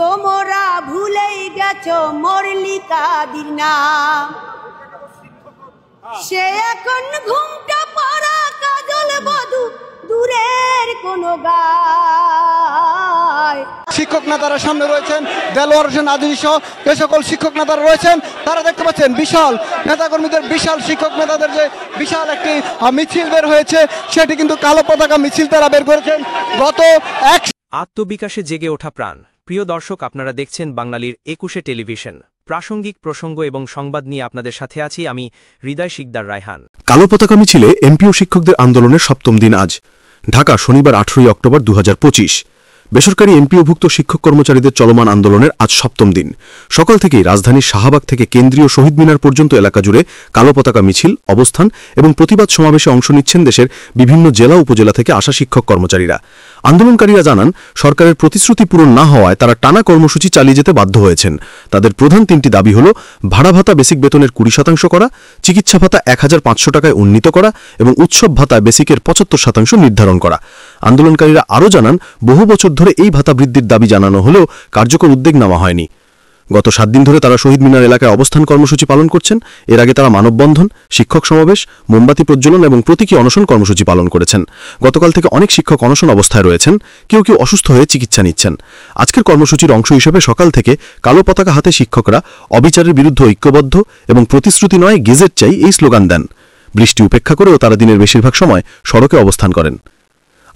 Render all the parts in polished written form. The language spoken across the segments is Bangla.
তোমরা ভুলেই গেছো মল্লিকাদির নাম, সে এখন ঘুমটা পড়া কাজল বধূ দূরের কোনো গায়। শিক্ষক নেতারা সামনে রয়েছেন, দেলোয়ার হোসেন আদিল সহ যে সকল শিক্ষক নেতারা রয়েছেন তারা দেখতে পাচ্ছেন বিশাল নেতাকর্মীদের, বিশাল শিক্ষক নেতাদের যে বিশাল একটি মিছিল বের হয়েছে, সেটি কিন্তু কালো পতাকা মিছিল তারা বের করেছেন। গত এক আত্মবিকাশে জেগে ওঠা প্রাণ। প্রিয় দর্শক, আপনারা দেখছেন বাংলালির ২১শে টেলিভিশন। প্রাসঙ্গিক প্রসঙ্গ এবং সংবাদ নিয়ে আপনাদের সাথে আছি আমি হৃদয় শিকদার রায়হান। কালো পতাকা মিছিলে এমপিও শিক্ষকদের আন্দোলনের সপ্তম দিন আজ। ঢাকা, শনিবার ১৮ অক্টোবর ২০২৫। বেসরকারি এমপিওভুক্ত শিক্ষক কর্মচারীদের চলমান আন্দোলনের আজ সপ্তম দিন। সকাল থেকেই রাজধানীর শাহবাগ থেকে কেন্দ্রীয় শহীদ মিনার পর্যন্ত এলাকা জুড়ে কালো পতাকা মিছিল, অবস্থান এবং প্রতিবাদ সমাবেশে অংশ নিচ্ছেন দেশের বিভিন্ন জেলা উপজেলা থেকে আসা শিক্ষক কর্মচারীরা। আন্দোলনকারীরা জানান, সরকারের প্রতিশ্রুতি পূরণ না হওয়ায় তারা টানা কর্মসূচি চালিয়ে যেতে বাধ্য হয়েছেন। তাদের প্রধান তিনটি দাবি হল ভাড়া ভাতা বেসিক বেতনের ২০% করা, চিকিৎসা ভাতা ১৫০০ টাকায় উন্নীত করা এবং উৎসব ভাতা বেসিকের ৭৫% নির্ধারণ করা। আন্দোলনকারীরা আরও জানান, বহু বছর ধরে এই ভাতা বৃদ্ধির দাবি জানানো হলেও কার্যকর উদ্যোগ নেওয়া হয়নি। গত ৭ দিন ধরে তারা শহীদ মিনার এলাকায় অবস্থান কর্মসূচি পালন করছেন। এর আগে তারা মানববন্ধন, শিক্ষক সমাবেশ, মোমবাতি প্রজ্বলন এবং প্রতীকী অনশন কর্মসূচি পালন করেছেন। গতকাল থেকে অনেক শিক্ষক অনশন অবস্থায় রয়েছেন, কেউ কেউ অসুস্থ হয়ে চিকিৎসা নিচ্ছেন। আজকের কর্মসূচির অংশ হিসেবে সকাল থেকে কালো পতাকা হাতে শিক্ষকরা অবিচারের বিরুদ্ধে ঐক্যবদ্ধ এবং প্রতিশ্রুতি নয় গেজেট চাই এই স্লোগান দেন। বৃষ্টি উপেক্ষা করেও তারা দিনের বেশিরভাগ সময় সড়কে অবস্থান করেন।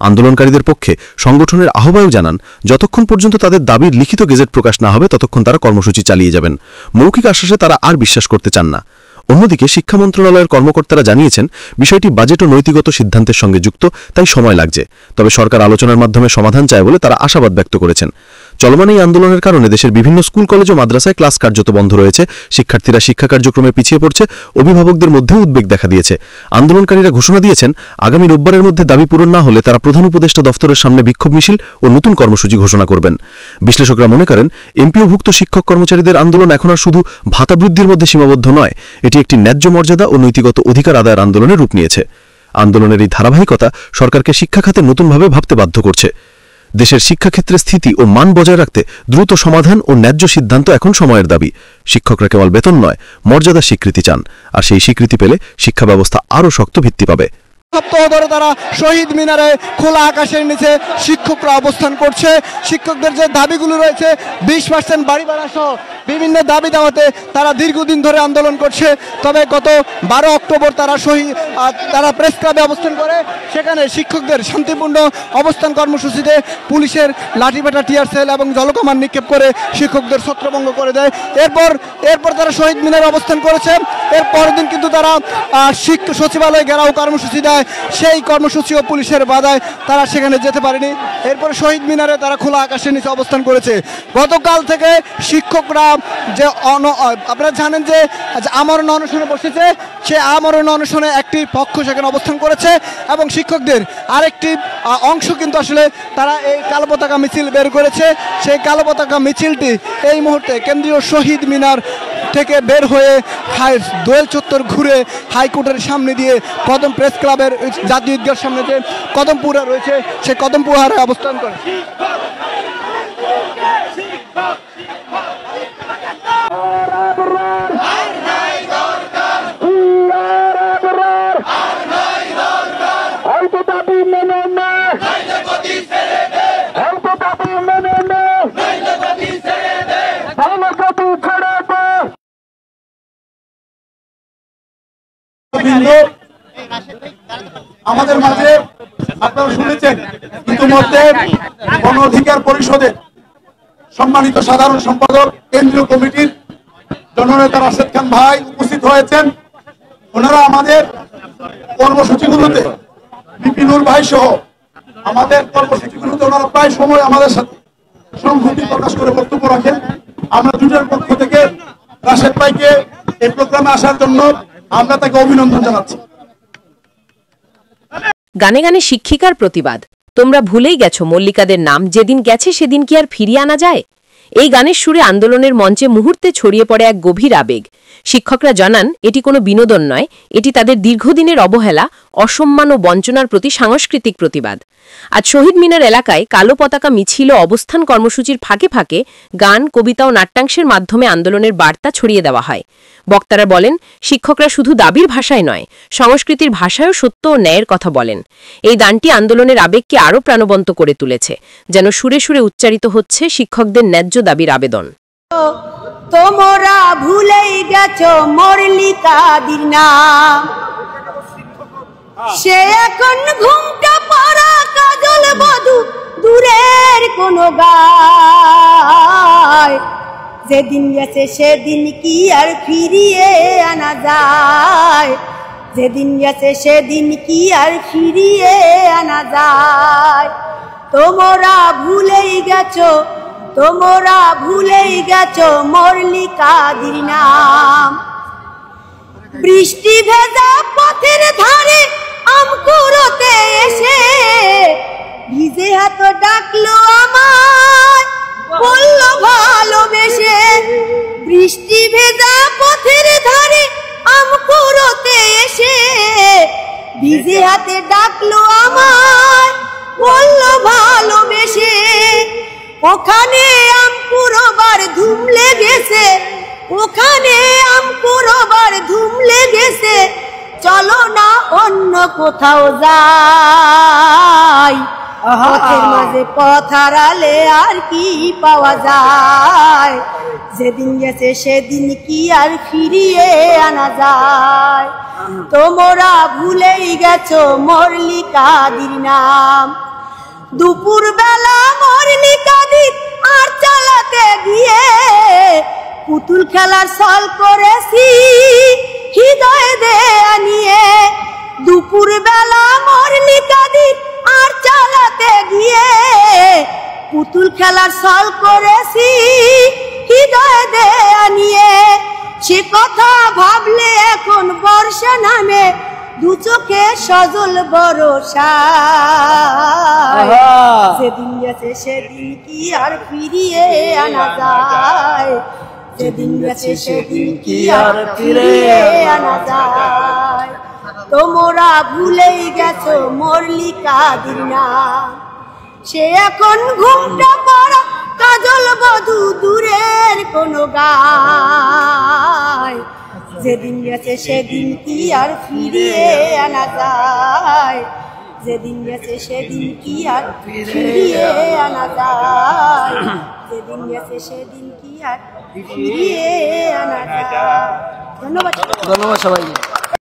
আন্দোলনকারীদের পক্ষে সংগঠনের আহ্বায়ক জানান, যতক্ষণ পর্যন্ত তাদের দাবির লিখিত গেজেট প্রকাশ না হবে ততক্ষণ তারা কর্মসূচি চালিয়ে যাবেন। মৌখিক আশ্বাসে তারা আর বিশ্বাস করতে চান না। অন্যদিকে শিক্ষা মন্ত্রণালয়ের কর্মকর্তারা জানিয়েছেন, বিষয়টি বাজেট ও নৈতিকত সিদ্ধান্তের সঙ্গে যুক্ত, তাই সময় লাগছে। তবে সরকার আলোচনার মাধ্যমে সমাধান চায় বলে তারা আশাবাদ ব্যক্ত করেছেন। চলমান এই আন্দোলনের কারণে দেশের বিভিন্ন স্কুল, কলেজ ও মাদ্রাসায় ক্লাস কার্যত বন্ধ রয়েছে। শিক্ষার্থীরা শিক্ষা কার্যক্রমে পিছিয়ে পড়ছে। অভিভাবকদের মধ্যেও উদ্বেগ দেখা দিয়েছে। আন্দোলনকারীরা ঘোষণা দিয়েছেন, আগামী রোববারের মধ্যে দাবি পূরণ না হলে তারা প্রধান উপদেষ্টা দফতরের সামনে বিক্ষোভ মিছিল ও নতুন কর্মসূচি ঘোষণা করবেন। বিশ্লেষকরা মনে করেন, এমপিওভুক্ত শিক্ষক কর্মচারীদের আন্দোলন এখন আর শুধু ভাতা বৃদ্ধির মধ্যে সীমাবদ্ধ নয়, এটি একটি ন্যায্য মর্যাদা ও নৈতিকত অধিকার আদায়ের আন্দোলনের রূপ নিয়েছে। আন্দোলনের এই ধারাবাহিকতা সরকারকে শিক্ষা খাতে নতুনভাবে ভাবতে বাধ্য করছে। দেশের শিক্ষাক্ষেত্রে স্থিতি ও মান বজায় রাখতে দ্রুত সমাধান ও ন্যায্য সিদ্ধান্ত এখন সময়ের দাবি। শিক্ষকরা কেবল বেতন নয়, মর্যাদার স্বীকৃতি চান, আর সেই স্বীকৃতি পেলে শিক্ষা ব্যবস্থা আরও শক্ত ভিত্তি পাবে। সপ্তাহ ধরে তারা শহীদ মিনারে খোলা আকাশের নিচে শিক্ষকরা অবস্থান করছে। শিক্ষকদের যে দাবিগুলো রয়েছে, 20% বাড়ি ভাড়া সহ বিভিন্ন দাবি দাওয়াতে তারা দীর্ঘদিন ধরে আন্দোলন করছে। তবে গত 12 অক্টোবর তারা প্রেস ক্লাবে অবস্থান করে। সেখানে শিক্ষকদের শান্তিপূর্ণ অবস্থান কর্মসূচিতে পুলিশের লাঠিপেটা, টিয়ার সেল এবং জলকামান নিক্ষেপ করে শিক্ষকদের ছত্রভঙ্গ করে দেয়। এরপর তারা শহীদ মিনারে অবস্থান করেছে। এর পরের দিন কিন্তু তারা সচিবালয় ঘেরাও কর্মসূচি দেয়। সেই কর্মসূচিও পুলিশের বাধায় তারা সেখানে যেতে পারেনি। এরপরে শহীদ মিনারে তারা খোলা আকাশের নিচে অবস্থান করেছে। গতকাল থেকে শিক্ষকরা যে আপনারা জানেন যে আমরণ অনশনে বসেছে, সে আমরণ অনশনে একটি পক্ষ সেখানে অবস্থান করেছে এবং শিক্ষকদের আরেকটি অংশ কিন্তু আসলে তারা এই কালো পতাকা মিছিল বের করেছে। সেই কালো পতাকা মিছিলটি এই মুহূর্তে কেন্দ্রীয় শহীদ মিনার থেকে বের হয়ে দোয়েল চত্বর ঘুরে হাইকোর্টের সামনে দিয়ে কদম প্রেস ক্লাবের জাতীয় ঈদগাহর সামনে যে কদমপুরা রয়েছে, সেই কদমপুরারে অবস্থান করে। আমাদের মাঝে আপনারা শুনেছেন, ইতিমধ্যে গণ অধিকার পরিষদের সম্মানিত সাধারণ সম্পাদক কেন্দ্রীয় কমিটির জননেতা রাশেদ খান ভাই উপস্থিত হয়েছেন। ওনারা আমাদের কর্মসূচিগুলোতে, বিপিনুর ভাই সহ আমাদের কর্মসূচিগুলোতে ওনারা প্রায় সময় আমাদের সাথে সংহতি প্রকাশ করে বক্তব্য রাখেন। আমরা দুজনের পক্ষ থেকে রাশেদ ভাইকে এই প্রোগ্রামে আসার জন্য আমরা তাকে অভিনন্দন জানাচ্ছি। গানে গানে শিক্ষিকার প্রতিবাদ। তোমরা ভুলেই গেছো মল্লিকাদের নাম, যেদিন গেছে সেদিন কি আর ফিরিয়ে আনা যায়? এই গানের সুরে আন্দোলনের মঞ্চে মুহূর্তে ছড়িয়ে পড়ে এক গভীর আবেগ। শিক্ষকরা জানান এটি কোনো বিনোদন নয়, এটি তাদের দীর্ঘদিনের অবহেলা, অসম্মান ও বঞ্চনার প্রতি সাংস্কৃতিক প্রতিবাদ। আজ শহীদ মিনার এলাকায় কালো পতাকা মিছিল ও অবস্থান কর্মসূচির ফাঁকে ফাঁকে গান, কবিতা ও নাট্যাংশের মাধ্যমে আন্দোলনের বার্তা ছড়িয়ে দেওয়া হয়। বক্তারা বলেন, শিক্ষকরা শুধু দাবির ভাষায় নয়, সংস্কৃতির ভাষায়ও সত্য ও ন্যায়ের কথা বলেন। এই গানটি আন্দোলনের আবেগকে আরও প্রাণবন্ত করে তুলেছে, যেন সুরে সুরে উচ্চারিত হচ্ছে শিক্ষকদের ন্যায্য দাবির আবেদন। তোমরা ভুলেই গেছো মরলিকাদির নাম, সে এখন ঘুমটা পড়া কাজল বধূ দূরের কোনো গায়। যেদিন গেছে সেদিন কি আর ফিরিয়ে আনা যায়, যেদিন গেছে সেদিন কি আর ফিরিয়ে আনা যায়। তোমরা ভুলেই গেছো, তোমরা ভুলেই গেছো মরলিকাদির নাম। বৃষ্টি ভেজা পথের ধারে আম কুড়োতে এসে ভিজে হাত ডাকলো আমায়, বললো ভালোবেসে। বৃষ্টি ভেজা পথের ধারে আম কুড়োতে এসে ভিজে হাতে ডাকলো আমায়, বললো ভালোবেসে। ওখানে আম কুড়োবার ধুম লেগেছে, ওখানে আম কুড়োবার ধুম লেগেছে। চলো না অন্য কোথাও যাই, পথের মাঝে পথ হারালে আর কি পাওয়া যায়। যেদিন গেছে সেদিন কি আর ফিরিয়ে আনা যায়। তোমরা ভুলেই গেছো মরলিকাদির নাম। দুপুর বেলা মরলিকাদির আর চালাতে গিয়ে পুতুল খেলার ছল করেছি হৃদয় দেয়া নিয়ে। দুপুর বেলা মরলিকাদির আর চালাতে গিয়ে পুতুল খেলার ছল করেছি হৃদয় দেয়া নিয়ে। সে কথা ভাবলে এখন বর্ষা নামে দু চোখে সজল বরষা। যেদিন গেছে সেদিন কি আর ফিরিয়ে আনা যায়, যেদিন গেছে সেদিন কি আর ফিরিয়ে আনা যায়। তোমরা ভুলেই গেছো মরলিকাদির নাম, সে এখন ঘুমটা পড়া কাজল বধূ দূরের কোনো গায়। যেদিন গেছে সেদিন কি আর ফিরিয়ে আনা যায়, যেদিন গেছে সেদিন কি আর ফিরিয়ে আনা যায়, যেদিন গেছে সেদিন কি আর ফিরিয়ে আনা যায়। ধন্যবাদ, ধন্যবাদ সবাই।